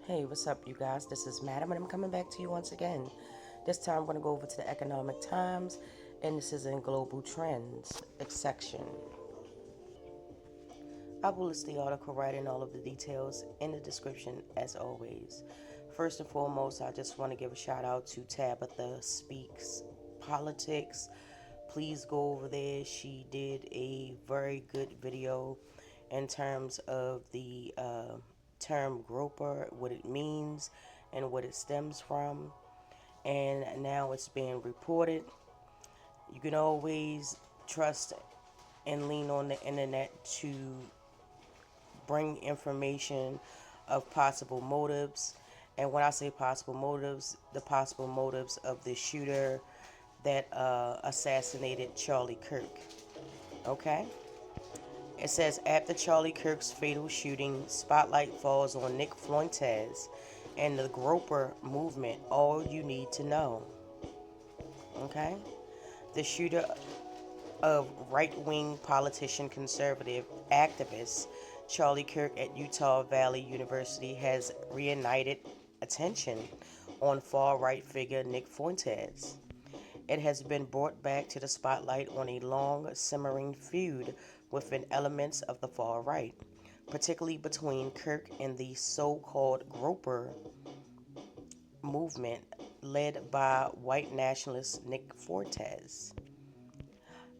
Hey, what's up, you guys? This is Madam, and I'm coming back to you once again. This time, I'm going to go over to the Economic Times, and this is in Global Trends section. I will list the article right in all of the details in the description, as always. First and foremost, I just want to give a shout out to Tabitha Speaks Politics. Please go over there. She did a very good video in terms of the term groper, what it means, and what it stems from. And now it's being reported. You can always trust and lean on the internet to bring information of possible motives. And when I say possible motives, the possible motives of the shooter that assassinated Charlie Kirk. Okay? It says after Charlie Kirk's fatal shooting, spotlight falls on Nick Fuentes and the Groyper movement. All you need to know. Okay? The shooter of right-wing politician conservative activist Charlie Kirk at Utah Valley University has reignited attention on far-right figure Nick Fuentes. It has been brought back to the spotlight on a long simmering feud within elements of the far right, particularly between Kirk and the so-called Groyper movement led by white nationalist Nick Fuentes.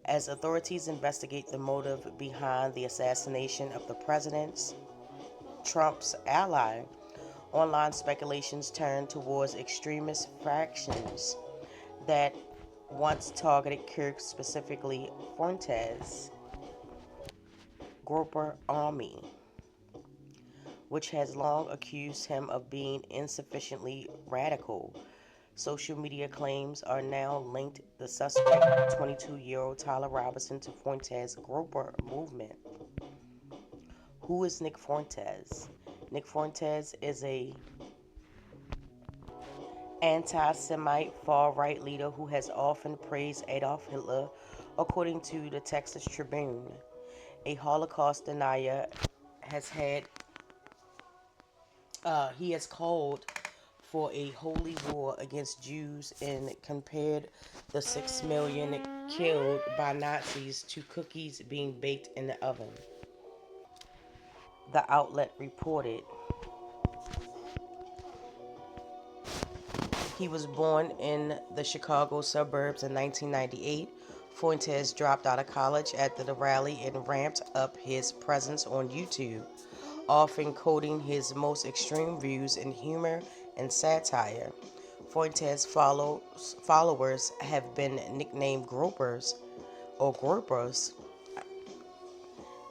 As authorities investigate the motive behind the assassination of the president's Trump's ally, online speculations turn towards extremist factions that once targeted Kirk, specifically Fuentes' Groyper Army, which has long accused him of being insufficiently radical. Social media claims are now linked the suspect, 22-year-old Tyler Robinson, to Fuentes' Groyper movement. Who is Nick Fuentes? Nick Fuentes is a anti-Semite far-right leader who has often praised Adolf Hitler, according to the Texas Tribune. A Holocaust denier has had he has called for a holy war against Jews and compared the 6 million killed by Nazis to cookies being baked in the oven. The outlet reported he was born in the Chicago suburbs in 1998. Fuentes dropped out of college after the rally and ramped up his presence on YouTube, often quoting his most extreme views in humor and satire. Fuentes' followers have been nicknamed Groypers or Groypers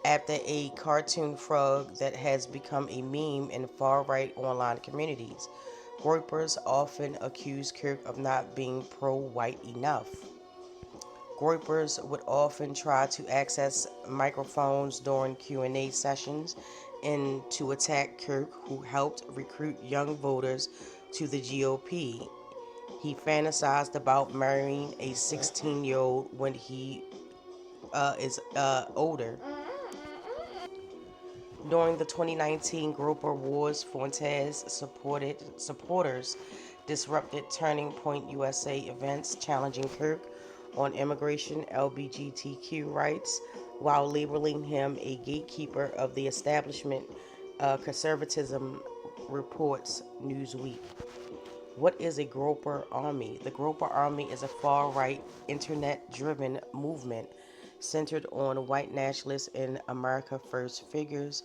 after a cartoon frog that has become a meme in far-right online communities. Groypers often accuse Kirk of not being pro-white enough. Groypers would often try to access microphones during Q&A sessions and to attack Kirk, who helped recruit young voters to the GOP. He fantasized about marrying a 16-year-old when he is older. During the 2019 Groyper Wars, Fuentes supporters disrupted Turning Point USA events challenging Kirk on immigration LGBTQ rights while labeling him a gatekeeper of the establishment, conservatism, reports Newsweek. What is a Groyper Army? The Groyper Army is a far-right, internet-driven movement centered on white nationalists and America First figures.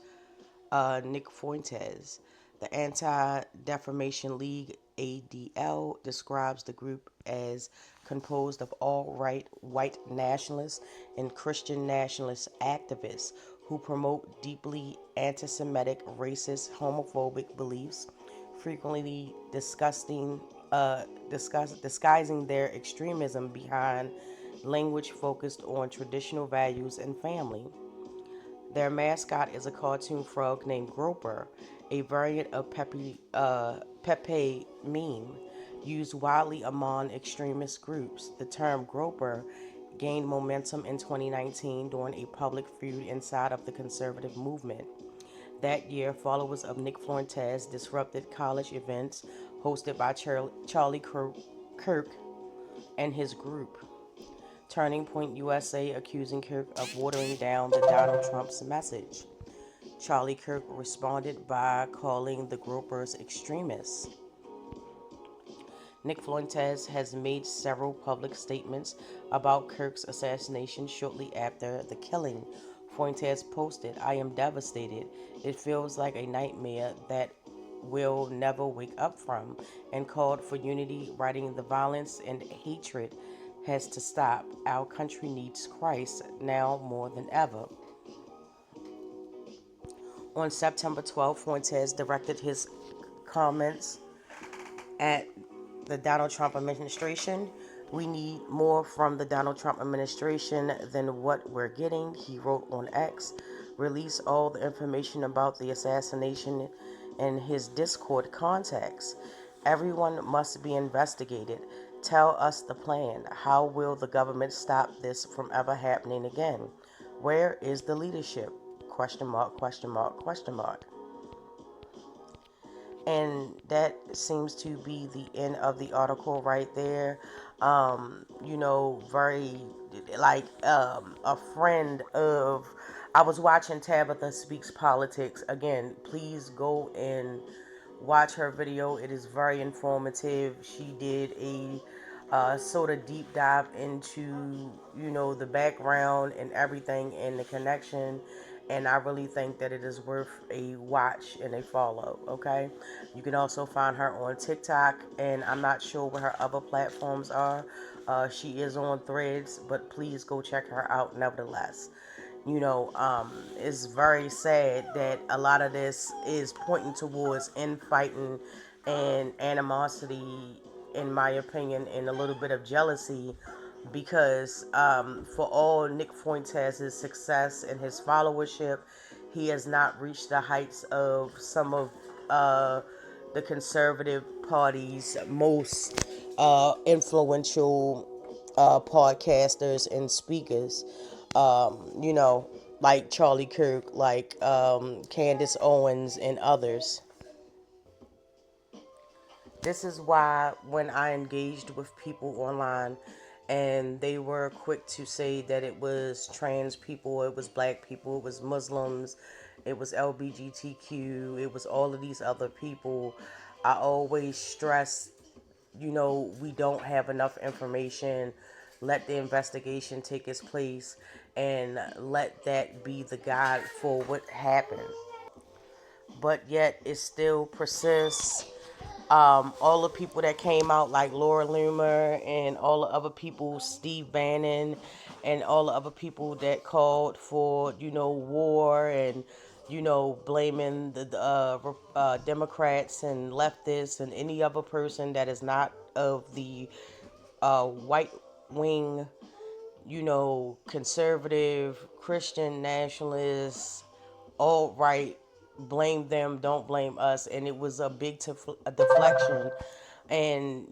Nick Fuentes. The Anti-Defamation League, ADL, describes the group as composed of all-right white nationalists and Christian nationalist activists who promote deeply anti-Semitic, racist, homophobic beliefs, frequently disguising their extremism behind language focused on traditional values and family. Their mascot is a cartoon frog named Groyper, a variant of Pepe meme used widely among extremist groups. The term Groyper gained momentum in 2019 during a public feud inside of the conservative movement. That year, followers of Nick Fuentes disrupted college events hosted by Charlie Kirk and his group. Turning Point USA accusing Kirk of watering down the Donald Trump's message. Charlie Kirk responded by calling the Groypers extremists. Nick Fuentes has made several public statements about Kirk's assassination shortly after the killing. Fuentes posted, "I am devastated. It feels like a nightmare that we'll never wake up from," and called for unity, writing, "The violence and hatred has to stop. Our country needs Christ now more than ever." On September 12th, Fuentes directed his comments at the Donald Trump administration. "We need more from the Donald Trump administration than what we're getting," he wrote on X. "Release all the information about the assassination and his Discord contacts. Everyone must be investigated. Tell us the plan. How will the government stop this from ever happening again? Where is the leadership? Question mark, question mark, question mark." And that seems to be the end of the article right there. Very like a friend of, I was watching Tabitha Speaks Politics. Again, please go and watch her video. It is very informative. She did a sort of deep dive into, the background and everything and the connection. And I really think that it is worth a watch and a follow. Okay, you can also find her on TikTok, and I'm not sure what her other platforms are. She is on Threads, but please go check her out nevertheless. It's very sad that a lot of this is pointing towards infighting and animosity, in my opinion, and a little bit of jealousy, because for all Nick Fuentes' success and his followership, he has not reached the heights of some of the conservative party's most influential podcasters and speakers. You know, like Charlie Kirk, like Candace Owens, and others. This is why when I engaged with people online and they were quick to say that it was trans people, it was black people, it was Muslims, it was LBGTQ, it was all of these other people, I always stress, we don't have enough information. Let the investigation take its place and let that be the guide for what happened. But yet it still persists. All the people that came out, like Laura Loomer and all the other people, Steve Bannon, and all the other people that called for, war and, blaming the Democrats and leftists and any other person that is not of the white wing, conservative, Christian, nationalists, alt right, blame them, don't blame us. And it was a big a deflection. And,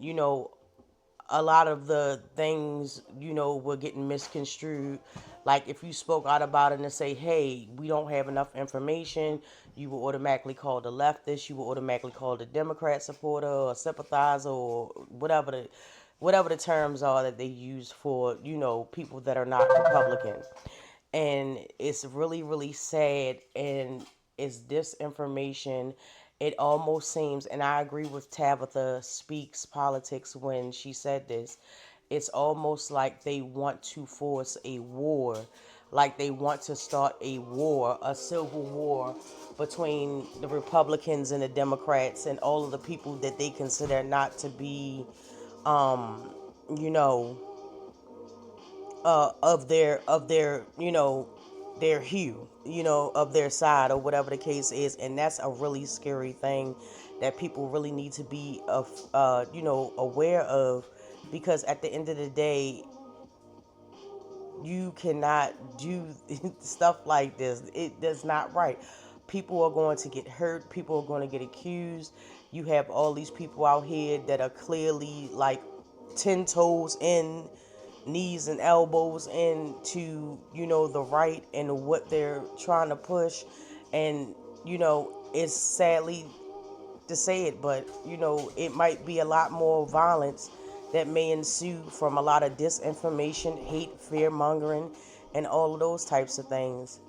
a lot of the things, were getting misconstrued. Like if you spoke out about it and say, "Hey, we don't have enough information," you were automatically called a leftist. You were automatically called a Democrat supporter or sympathizer or whatever the terms are that they use for, people that are not Republican. And it's really, really sad, and it's disinformation. It almost seems, and I agree with Tabitha Speaks Politics when she said this, it's almost like they want to force a war, like they want to start a war, a civil war between the Republicans and the Democrats and all of the people that they consider not to be, you know, of their their hue, of their side, or whatever the case is. And that's a really scary thing that people really need to be aware of, because at the end of the day, you cannot do stuff like this. That's not right. People are going to get hurt. People are going to get accused. You have all these people out here that are clearly like 10 toes in, knees and elbows into, the right and what they're trying to push. And it's sadly to say it, but it might be a lot more violence that may ensue from a lot of disinformation, hate, fear mongering, and all of those types of things.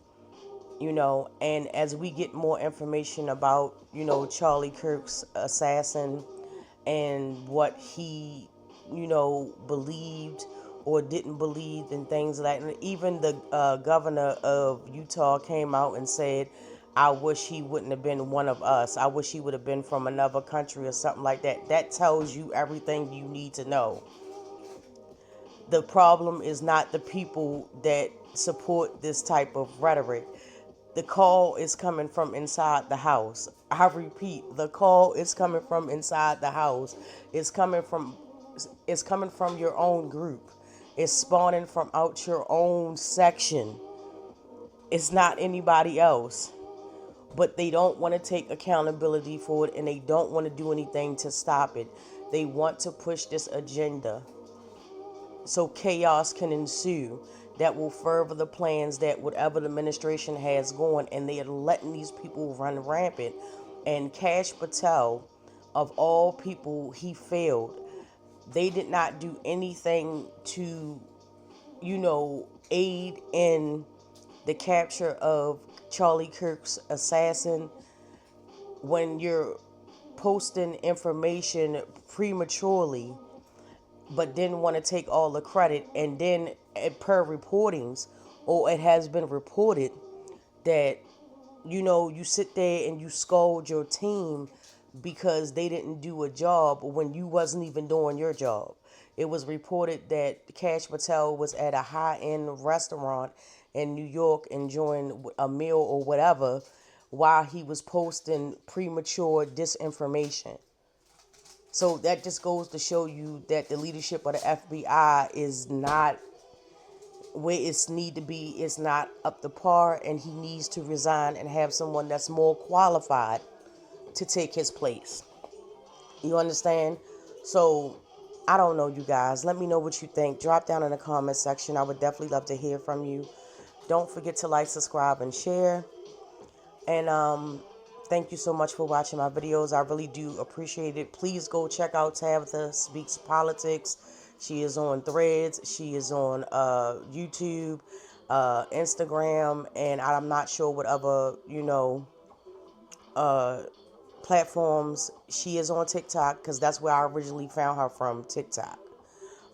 And as we get more information about Charlie Kirk's assassin and what he believed or didn't believe and things like that. And even the governor of Utah came out and said, I wish he wouldn't have been one of us. I wish he would have been from another country or something like that. That tells you everything you need to know. The problem is not the people that support this type of rhetoric. The call is coming from inside the house. I repeat, the call is coming from inside the house. It's coming from your own group. It's spawning from out your own section. It's not anybody else. But they don't want to take accountability for it, and they don't want to do anything to stop it. They want to push this agenda so chaos can ensue that will further the plans that whatever the administration has going, and they are letting these people run rampant. And Kash Patel, of all people, he failed. They did not do anything to, aid in the capture of Charlie Kirk's assassin. When you're posting information prematurely but didn't want to take all the credit, and then per reportings, or it has been reported that you sit there and you scold your team because they didn't do a job when you wasn't even doing your job. It was reported that Kash Patel was at a high-end restaurant in New York enjoying a meal or whatever while he was posting premature disinformation. So that just goes to show you that the leadership of the FBI is not where it's need to be. It's not up to par, and he needs to resign and have someone that's more qualified to take his place. You understand? So I don't know, you guys. Let me know what you think. Drop down in the comment section. I would definitely love to hear from you. Don't forget to like, subscribe, and share. And thank you so much for watching my videos. I really do appreciate it. Please go check out Tabitha Speaks Politics. She is on Threads. She is on YouTube, Instagram, and I'm not sure what other, platforms. She is on TikTok because that's where I originally found her from, TikTok.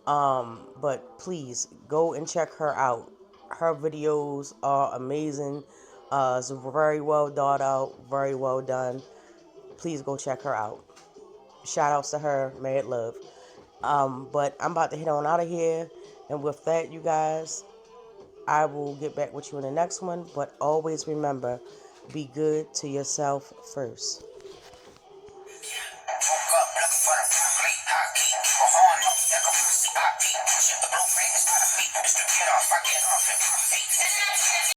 But please go and check her out. Her videos are amazing. It's very well thought out, very well done. Please go check her out. Shout outs to her, mad love. But I'm about to head on out of here. And with that, you guys, I will get back with you in the next one. But always remember, be good to yourself first.